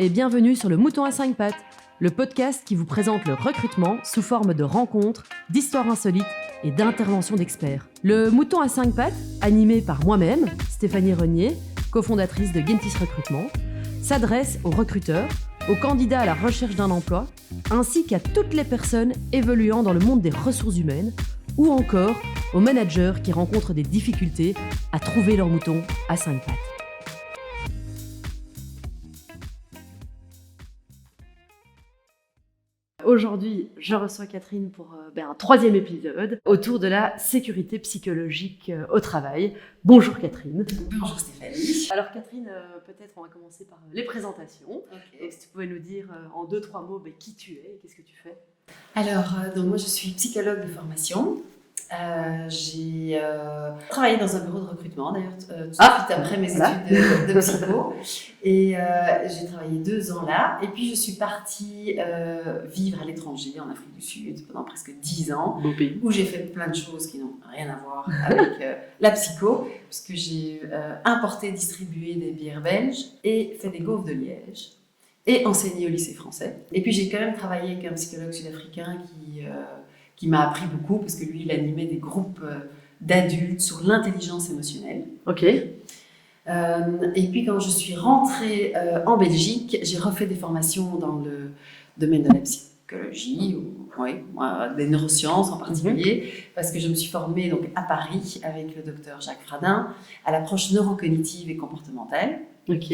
et bienvenue sur le Mouton à 5 pattes, le podcast qui vous présente le recrutement sous forme de rencontres, d'histoires insolites et d'interventions d'experts. Le Mouton à 5 pattes, animé par moi-même, Stéphanie Renier, cofondatrice de Gentis Recrutement, s'adresse aux recruteurs, aux candidats à la recherche d'un emploi, ainsi qu'à toutes les personnes évoluant dans le monde des ressources humaines, ou encore aux managers qui rencontrent des difficultés à trouver leur mouton à 5 pattes. Aujourd'hui, je reçois Catherine pour un troisième épisode autour de la sécurité psychologique au travail. Bonjour Catherine. Bonjour Stéphanie. Alors Catherine, peut-être on va commencer par les présentations. Okay. Donc, si tu pouvais nous dire en 2-3 mots qui tu es et qu'est-ce que tu fais. Alors, moi je suis psychologue de formation. J'ai travaillé dans un bureau de recrutement d'ailleurs tout de suite après mes études de psycho et j'ai travaillé 2 ans là et puis je suis partie vivre à l'étranger en Afrique du Sud pendant presque 10 ans où j'ai fait plein de choses qui n'ont rien à voir avec la psycho puisque j'ai importé et distribué des bières belges et fait des gaufres de Liège et enseigné au lycée français et puis j'ai quand même travaillé avec un psychologue sud-africain qui m'a appris beaucoup parce que lui, il animait des groupes d'adultes sur l'intelligence émotionnelle. Ok. Et puis, quand je suis rentrée en Belgique, j'ai refait des formations dans le domaine de la psychologie, des neurosciences en particulier, parce que je me suis formée donc, à Paris avec le docteur Jacques Fradin à l'approche neurocognitive et comportementale. Ok.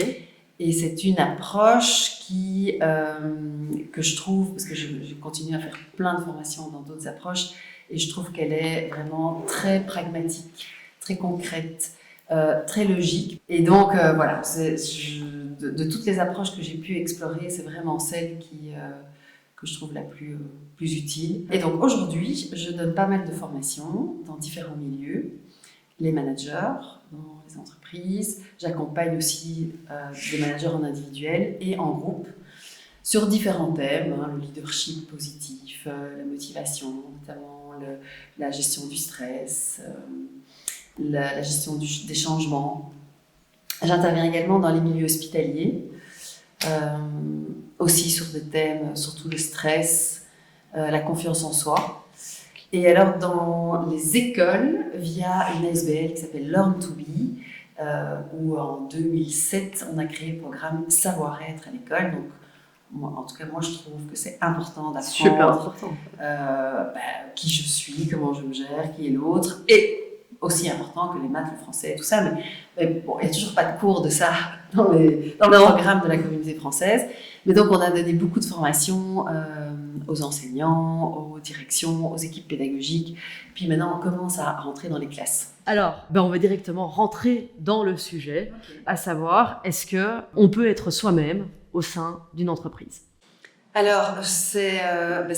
Et c'est une approche que je trouve, parce que je continue à faire plein de formations dans d'autres approches, et je trouve qu'elle est vraiment très pragmatique, très concrète, très logique. Et donc, voilà, de toutes les approches que j'ai pu explorer, c'est vraiment celle que je trouve la plus utile. Et donc, aujourd'hui, je donne pas mal de formations dans différents milieux, les managers, dans les entreprises. J'accompagne aussi des managers en individuel et en groupe sur différents thèmes, le leadership positif, la motivation, notamment la gestion du stress, la gestion des changements. J'interviens également dans les milieux hospitaliers, aussi sur des thèmes, surtout le stress, la confiance en soi. Et alors, dans les écoles, via une ASBL qui s'appelle Learn to Be, où en 2007, on a créé le programme Savoir-être à l'école. Donc, en tout cas, moi, je trouve que c'est important d'apprendre. Super important. Qui je suis, comment je me gère, qui est l'autre. Et aussi important que les maths, le français et tout ça. Mais bon, il n'y a toujours pas de cours de ça dans le programme de la communauté française. Mais donc, on a donné beaucoup de formations aux enseignants, aux directions, aux équipes pédagogiques. Puis maintenant, on commence à rentrer dans les classes. Alors, on va directement rentrer dans le sujet, à savoir, est-ce qu'on peut être soi-même au sein d'une entreprise ? Alors, c'est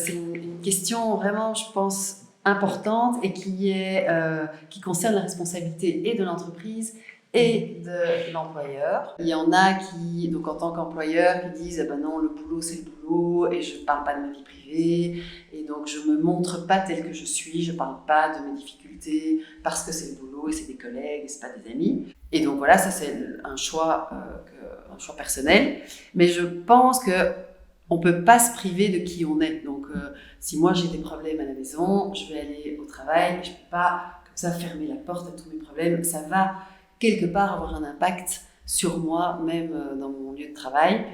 une question vraiment, je pense, importante et qui concerne la responsabilité et de l'entreprise et de l'employeur. Il y en a qui, donc en tant qu'employeur, qui disent non, le boulot c'est le boulot et je ne parle pas de ma vie privée et donc je ne me montre pas telle que je suis, je ne parle pas de mes difficultés parce que c'est le boulot et c'est des collègues et ce n'est pas des amis. Et donc voilà, ça c'est un choix personnel, mais je pense qu'on ne peut pas se priver de qui on est. Donc si moi j'ai des problèmes à la maison, je vais aller au travail et je ne peux pas comme ça fermer la porte à tous mes problèmes, ça va quelque part avoir un impact sur moi, même dans mon lieu de travail.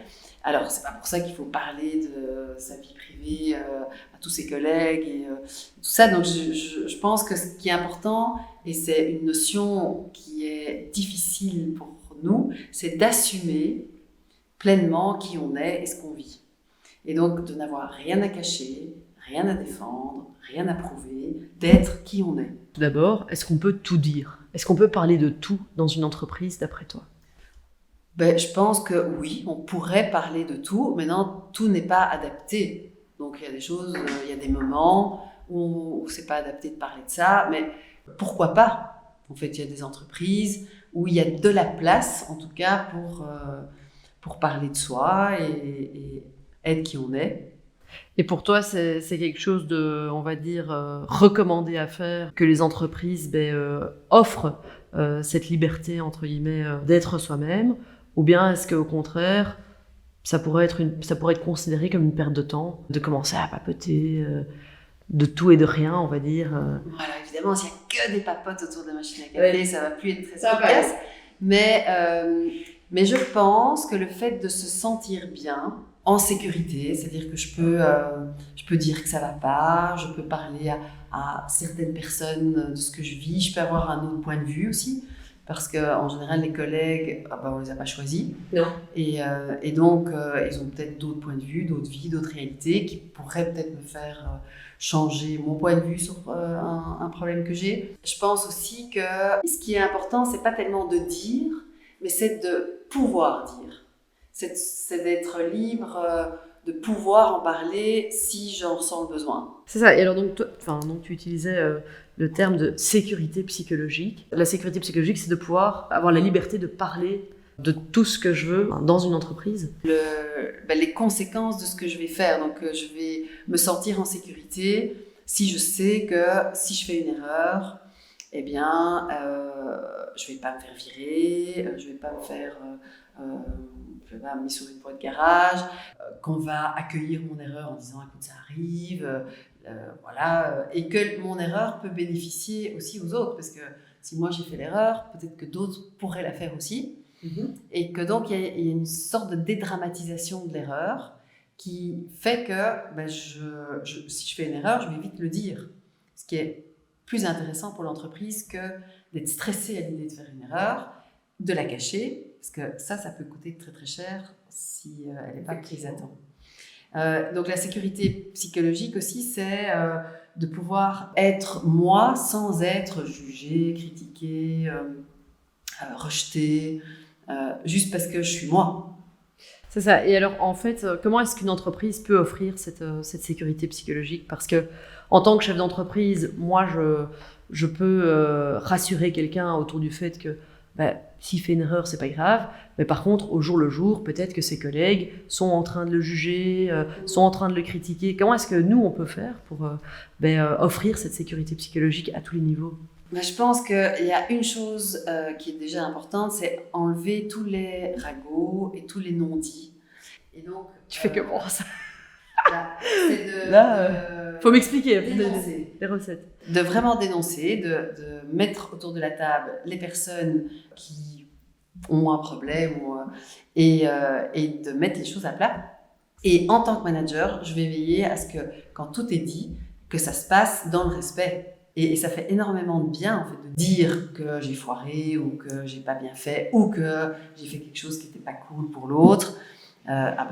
Alors, c'est pas pour ça qu'il faut parler de sa vie privée à tous ses collègues et tout ça. Donc, je pense que ce qui est important, et c'est une notion qui est difficile pour nous, c'est d'assumer pleinement qui on est et ce qu'on vit. Et donc, de n'avoir rien à cacher, rien à défendre, rien à prouver, d'être qui on est. Tout d'abord, est-ce qu'on peut tout dire ? Est-ce qu'on peut parler de tout dans une entreprise, d'après toi ? Je pense que oui, on pourrait parler de tout. Maintenant, tout n'est pas adapté. Donc, il y a des choses, il y a des moments où c'est pas adapté de parler de ça. Mais pourquoi pas ? En fait, il y a des entreprises où il y a de la place, en tout cas, pour parler de soi et être qui on est. Et pour toi, c'est quelque chose de, on va dire, recommandé à faire, que les entreprises offrent cette liberté, entre guillemets, d'être soi-même, ou bien est-ce qu'au contraire, ça pourrait être considéré comme une perte de temps, de commencer à papoter de tout et de rien, on va dire. Voilà, évidemment, s'il n'y a que des papotes autour de la machine à café, Ouais. ça va plus être très efficace. Mais je pense que le fait de se sentir bien, en sécurité, c'est-à-dire que je peux dire que ça va pas, je peux parler à certaines personnes de ce que je vis, je peux avoir un autre point de vue aussi, parce qu'en général, les collègues, on les a pas choisis. Non. Et donc, ils ont peut-être d'autres points de vue, d'autres vies, d'autres réalités qui pourraient peut-être me faire changer mon point de vue sur un problème que j'ai. Je pense aussi que ce qui est important, c'est pas tellement de dire, mais c'est de pouvoir dire. C'est d'être libre de pouvoir en parler si j'en ressens le besoin. C'est ça. Et alors donc tu utilisais le terme de sécurité psychologique. La sécurité psychologique, c'est de pouvoir avoir la liberté de parler de tout ce que je veux dans une entreprise. Les conséquences de ce que je vais faire. Donc, je vais me sentir en sécurité si je sais que si je fais une erreur, eh bien, je ne vais pas me faire virer, je ne vais pas me faire je vais pas me mettre sur une voie de garage, qu'on va accueillir mon erreur en disant écoute, ça arrive, voilà, et que mon erreur peut bénéficier aussi aux autres, parce que si moi j'ai fait l'erreur, peut-être que d'autres pourraient la faire aussi. Et que donc il y a une sorte de dédramatisation de l'erreur qui fait que si je fais une erreur, je vais vite le dire. Ce qui est plus intéressant pour l'entreprise que d'être stressé à l'idée de faire une erreur, de la cacher, parce que ça peut coûter très très cher si elle n'est pas prise à temps. Donc la sécurité psychologique aussi, c'est de pouvoir être moi sans être jugé, critiqué, rejeté, juste parce que je suis moi. C'est ça. Et alors, en fait, comment est-ce qu'une entreprise peut offrir cette sécurité psychologique ? Parce que, en tant que chef d'entreprise, moi, je peux rassurer quelqu'un autour du fait que s'il fait une erreur, c'est pas grave. Mais par contre, au jour le jour, peut-être que ses collègues sont en train de le juger, sont en train de le critiquer. Comment est-ce que nous, on peut faire pour offrir cette sécurité psychologique à tous les niveaux ? Je pense qu'il y a une chose qui est déjà importante, c'est enlever tous les ragots et tous les non-dits. Et donc, tu fais comment ça ? C'est faut m'expliquer les recettes. De vraiment dénoncer, de mettre autour de la table les personnes qui ont un problème et de mettre les choses à plat. Et en tant que manager, je vais veiller à ce que, quand tout est dit, que ça se passe dans le respect. Et ça fait énormément de bien en fait, de dire que j'ai foiré ou que j'ai pas bien fait ou que j'ai fait quelque chose qui n'était pas cool pour l'autre.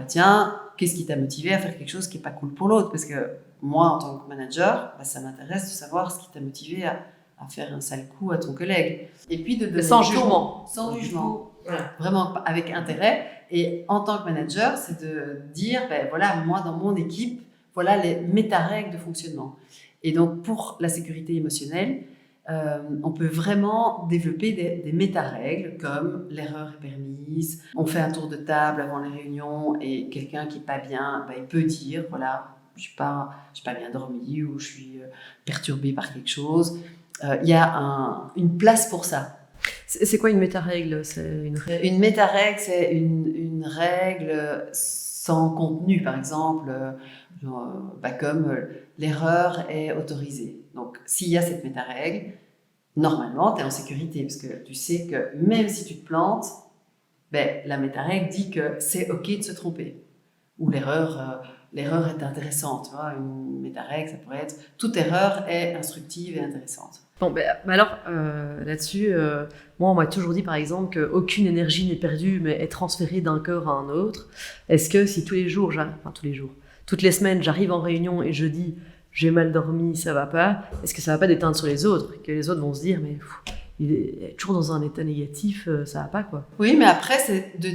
Tiens, qu'est-ce qui t'a motivé à faire quelque chose qui n'est pas cool pour l'autre ? Parce que moi, en tant que manager, ça m'intéresse de savoir ce qui t'a motivé à faire un sale coup à ton collègue. Et puis de donner sans jugement. Sans jugement. Voilà. Vraiment avec intérêt. Et en tant que manager, c'est de dire, voilà, moi dans mon équipe, voilà les méta-règles de fonctionnement. Et donc, pour la sécurité émotionnelle, on peut vraiment développer des méta-règles comme l'erreur est permise. On fait un tour de table avant les réunions et quelqu'un qui n'est pas bien, il peut dire, voilà, je n'ai pas bien dormi ou je suis perturbé par quelque chose. Il y a une place pour ça. C'est quoi une méta-règle ? Une méta-règle, c'est une règle sans contenu, par exemple, comme l'erreur est autorisée. Donc, s'il y a cette méta-règle, normalement, tu es en sécurité, parce que tu sais que même si tu te plantes, la méta-règle dit que c'est OK de se tromper. Ou l'erreur est intéressante. Tu vois, une méta-règle, ça pourrait être toute erreur est instructive et intéressante. Bon, alors, là-dessus, moi, on m'a toujours dit, par exemple, qu'aucune énergie n'est perdue, mais est transférée d'un corps à un autre. Est-ce que si toutes les semaines, j'arrive en réunion et je dis « j'ai mal dormi, ça va pas », est-ce que ça va pas déteindre sur les autres ? Que les autres vont se dire « mais il est toujours dans un état négatif, ça va pas, quoi ». Oui, mais après, c'est de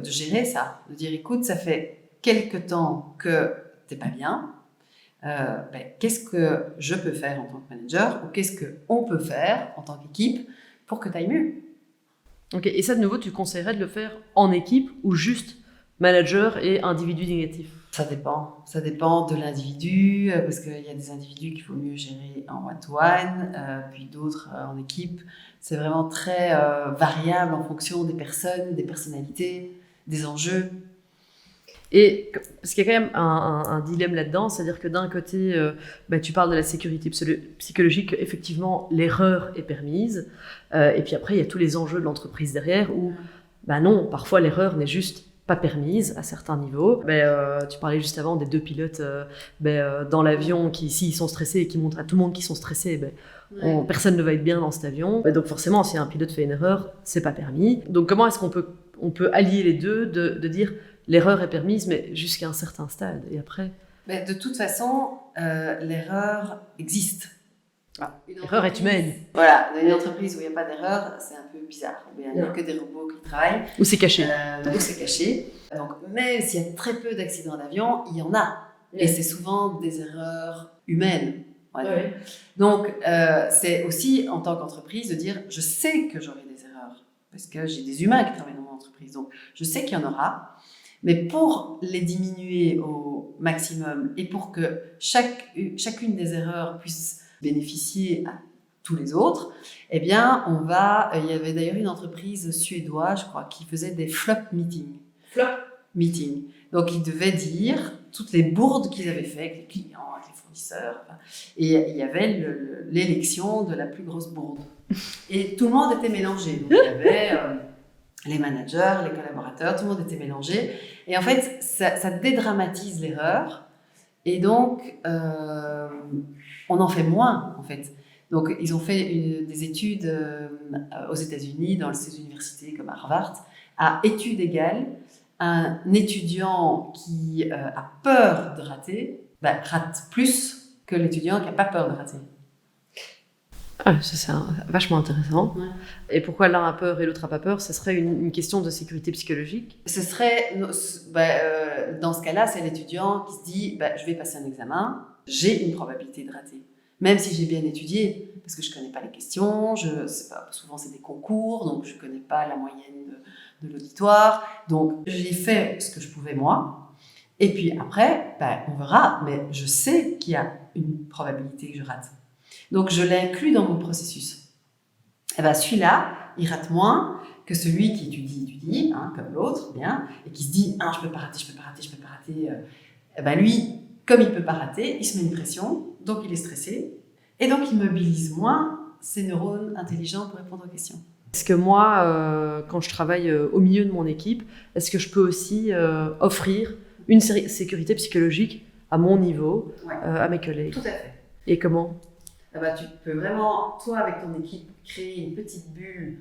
gérer ça. De dire « écoute, ça fait quelque temps que t'es pas bien. Qu'est-ce que je peux faire en tant que manager ou qu'est-ce qu'on peut faire en tant qu'équipe pour que tu ailles mieux ?» Ok, et ça de nouveau, tu conseillerais de le faire en équipe ou juste manager et individu négatif ? Ça dépend de l'individu, parce qu'il y a des individus qu'il faut mieux gérer en one-to-one, puis d'autres en équipe. C'est vraiment très variable en fonction des personnes, des personnalités, des enjeux. Et parce qu'il y a quand même un dilemme là-dedans, c'est-à-dire que d'un côté, tu parles de la sécurité psychologique, effectivement, l'erreur est permise, et puis après, il y a tous les enjeux de l'entreprise derrière où, non, parfois l'erreur n'est juste pas permise à certains niveaux. Tu parlais juste avant des 2 pilotes dans l'avion qui, s'ils sont stressés et qui montrent à tout le monde qu'ils sont stressés, personne ne va être bien dans cet avion. Donc forcément, si un pilote fait une erreur, c'est pas permis. Donc comment est-ce qu'on peut allier les deux, de dire l'erreur est permise, mais jusqu'à un certain stade, et après... De toute façon, l'erreur existe. L'erreur est humaine. Voilà, dans une entreprise où il n'y a pas d'erreur, c'est un peu bizarre. Il n'y a que des robots qui travaillent. Ou c'est caché. Donc, même s'il y a très peu d'accidents d'avion, il y en a. Et c'est souvent des erreurs humaines. Ouais. Donc, c'est aussi, en tant qu'entreprise, de dire, je sais que j'aurai des erreurs. Parce que j'ai des humains qui travaillent dans mon entreprise. Donc, je sais qu'il y en aura. Mais pour les diminuer au maximum et pour que chacune des erreurs puisse bénéficier à tous les autres, il y avait d'ailleurs une entreprise suédoise, je crois, qui faisait des flop meetings. Donc, ils devaient dire toutes les bourdes qu'ils avaient faites avec les clients, avec les fournisseurs. Et il y avait l'élection de la plus grosse bourde. Et tout le monde était mélangé. Donc, il y avait les managers, les collaborateurs, tout le monde était mélangé. Et en fait, ça dédramatise l'erreur. Et donc, on en fait moins, en fait. Donc, ils ont fait des études aux États-Unis, dans ces universités comme Harvard, à études égales. Un étudiant qui a peur de rater, rate plus que l'étudiant qui n'a pas peur de rater. Ah, ça c'est vachement intéressant. Ouais. Et pourquoi l'un a peur et l'autre n'a pas peur? Ce serait une question de sécurité psychologique? Ce serait, dans ce cas-là, c'est l'étudiant qui se dit je vais passer un examen, j'ai une probabilité de rater. Même si j'ai bien étudié, parce que je ne connais pas les questions, souvent c'est des concours, donc je ne connais pas la moyenne de l'auditoire. Donc j'ai fait ce que je pouvais moi. Et puis après, on verra, mais je sais qu'il y a une probabilité que je rate. Donc, je l'inclus dans mon processus. Celui-là, il rate moins que celui qui étudie, comme l'autre, bien, et qui se dit « je peux pas rater ». Lui, comme il peut pas rater, il se met une pression, donc il est stressé, et donc il mobilise moins ses neurones intelligents pour répondre aux questions. Est-ce que moi, quand je travaille au milieu de mon équipe, est-ce que je peux aussi offrir une sécurité psychologique à mon niveau, à mes collègues? Tout à fait. Et comment? Tu peux vraiment, toi, avec ton équipe, créer une petite bulle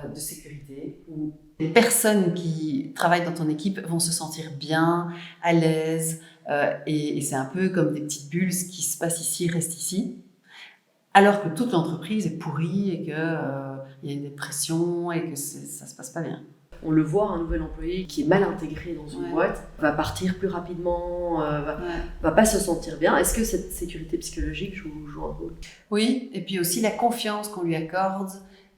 de sécurité où les personnes qui travaillent dans ton équipe vont se sentir bien, à l'aise, et c'est un peu comme des petites bulles, ce qui se passe ici reste ici, alors que toute l'entreprise est pourrie et qu'il y a une dépression et que ça se passe pas bien. On le voit, un nouvel employé qui est mal intégré dans une boîte va partir plus rapidement, va pas se sentir bien. Est-ce que cette sécurité psychologique joue un rôle? Oui, et puis aussi la confiance qu'on lui accorde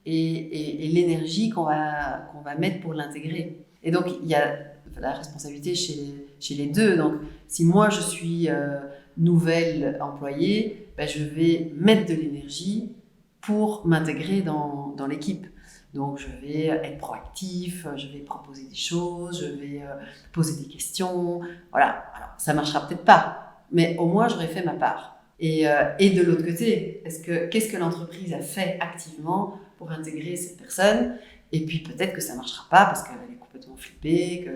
et l'énergie qu'on va mettre pour l'intégrer. Et donc, il y a la responsabilité chez les deux. Donc, si moi, je suis nouvelle employée, je vais mettre de l'énergie pour m'intégrer dans l'équipe. Donc, je vais être proactif, je vais proposer des choses, je vais poser des questions. Voilà. Alors, ça ne marchera peut-être pas, mais au moins, j'aurais fait ma part. Et de l'autre côté, qu'est-ce que l'entreprise a fait activement pour intégrer cette personne? Et puis, peut-être que ça ne marchera pas parce qu'elle est complètement flippée,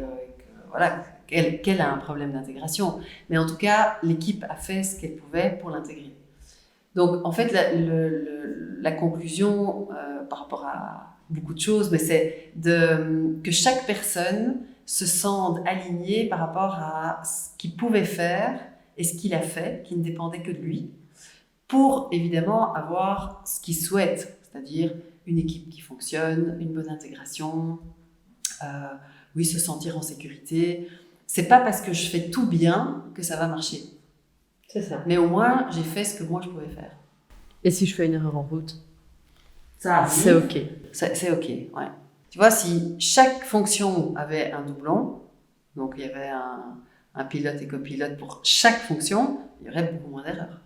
qu'elle a un problème d'intégration. Mais en tout cas, l'équipe a fait ce qu'elle pouvait pour l'intégrer. Donc, en fait, la conclusion par rapport à beaucoup de choses, mais c'est que chaque personne se sente alignée par rapport à ce qu'il pouvait faire et ce qu'il a fait, qui ne dépendait que de lui, pour évidemment avoir ce qu'il souhaite, c'est-à-dire une équipe qui fonctionne, une bonne intégration, se sentir en sécurité. C'est pas parce que je fais tout bien que ça va marcher. C'est ça. Mais au moins, j'ai fait ce que moi je pouvais faire. Et si je fais une erreur en route? Ça, c'est OK. C'est OK, ouais. Tu vois, si chaque fonction avait un doublon, donc il y avait un pilote et copilote pour chaque fonction, il y aurait beaucoup moins d'erreurs.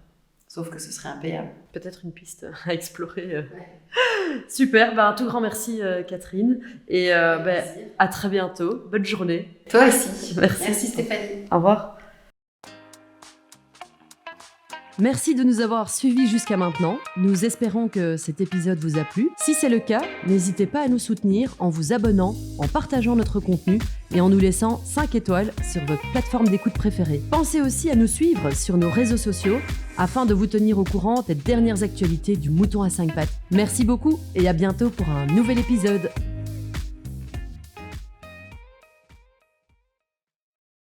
sauf que ce serait impayable. Peut-être une piste à explorer. Super, un tout grand merci Catherine et à très bientôt. Bonne journée. Toi aussi. Merci Stéphanie. Au revoir. Merci de nous avoir suivis jusqu'à maintenant. Nous espérons que cet épisode vous a plu. Si c'est le cas, n'hésitez pas à nous soutenir en vous abonnant, en partageant notre contenu et en nous laissant 5 étoiles sur votre plateforme d'écoute préférée. Pensez aussi à nous suivre sur nos réseaux sociaux afin de vous tenir au courant des dernières actualités du mouton à 5 pattes. Merci beaucoup et à bientôt pour un nouvel épisode.